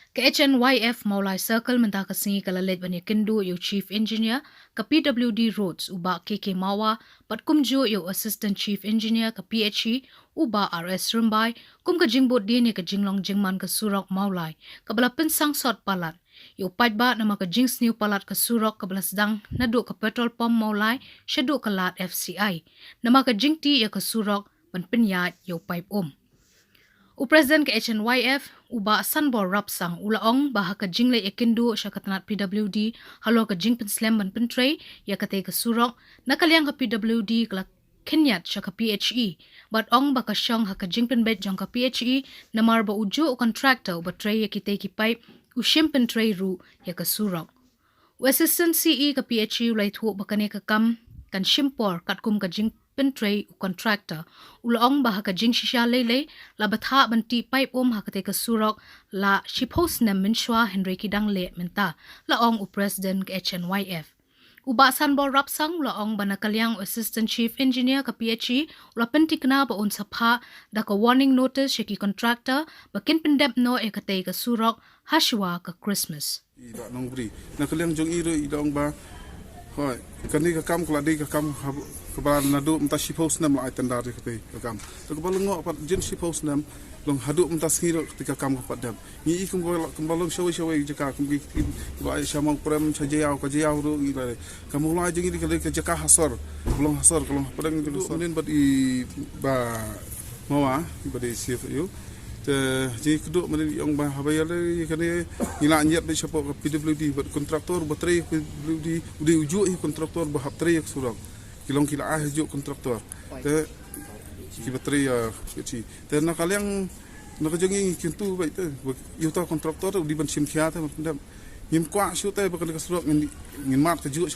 Ka HNYF Mawlai Circle menta kasi kalalet bani Kynnoh yo Chief Engineer ka PWD Roads uba KK Mawa pat kumjo yo Assistant Chief Engineer ka PHE uba RS Rumbai kum ka jingbot din ni ka jinglong jingman ka Surok Mawlai ka bala pinsang sot palat yo pajba nama ka jings new palat ka Surok ka bala sedang nadu ka petrol pump Mawlai syadu ka lat FCI nama ka jingti ya ka Surok ban pinyat yo pipe Presiden ke HNYF uba sanbor rapsang ulaong baha ka jingle ya Kynnoh sya ka Tnat PWD halo ka jing penslam ban pentray ya ka te ka Surok nakaliang ka PWD kala Kenyat sya ka PHE bat ong baka syong ha ka jing penbet jong ka PHE namar ba ujo o kontraktor ba tray ya kite ki pipe u shim pentray ru ya ka Surok Assistant CE ka PHE ulai thu bakane ka kam kan shimpor katkum ka jing pentray u kontraktor ulaong baha ka jing shisha lele la batha banti pipe hakate ka Surok la shipos na minshwa Henry Kidang le menta la ong u president ka HNYF uba sanbor rapsang la ong banakalyang assistant chief engineer ka PHE ula pentikna ba un sapha da ka warning notice shiki kontraktor bakin pendep no e kate ka Surok hashwa ka Christmas ida nong bri nakalyang jong iro idong ba hoi kani ka kam kala ka kam kebalan nadu mta shipos nam la tendar ka te ka kam to ka balong pat jin shipos nam long hadu mta skiro ketika kam ka padam ni ikum ko balong show jaka kum ki ba shamang prem sajaya ka jaya ru ila kamu la jing ka jaka hasor balong kalong padang tu sonin bat i ba mawa ba de CFU te ji keduk men yang ba habaya le kani ila nyet de support PWD bat kontraktor baterai PWD udi uju kontraktor ba baterai Surok kilong kila juk kontraktor te ki baterai ki te nakaliang nakajengi kintu baik te yuta kontraktor di ban sim khia te mendam nim kwa shu te bakan ka Surok ngin mat ka juk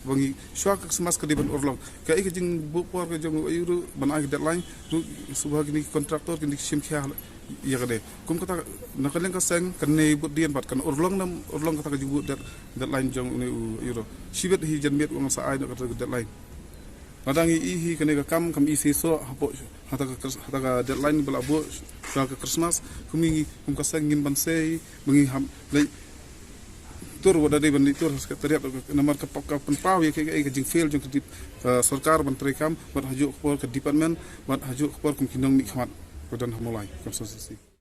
bangi shwa ka semas ka di ban orlong ka ik jing bu por ka jong ayuru ban ai deadline tu subha gini kontraktor gini sim khia ya kade kum kata nakaliang ka seng kan nei bu dian bat kan orlong kata ka jing bu deadline jong ni ayuru shibet hi jan met wang sa ai no ka deadline Kadang ihi kene ka kam isi so hapo hata ka deadline bala bo sa ka Christmas kumi kum ka sengin ban sei bengi ham lai tur wada de ban tur sekretariat namar ka penpaw ya ke jing fail jong kedip sarkar ban trekam bat haju khpor ke department bat haju khpor kum kinong ni khmat kodan Mawlai konstitusi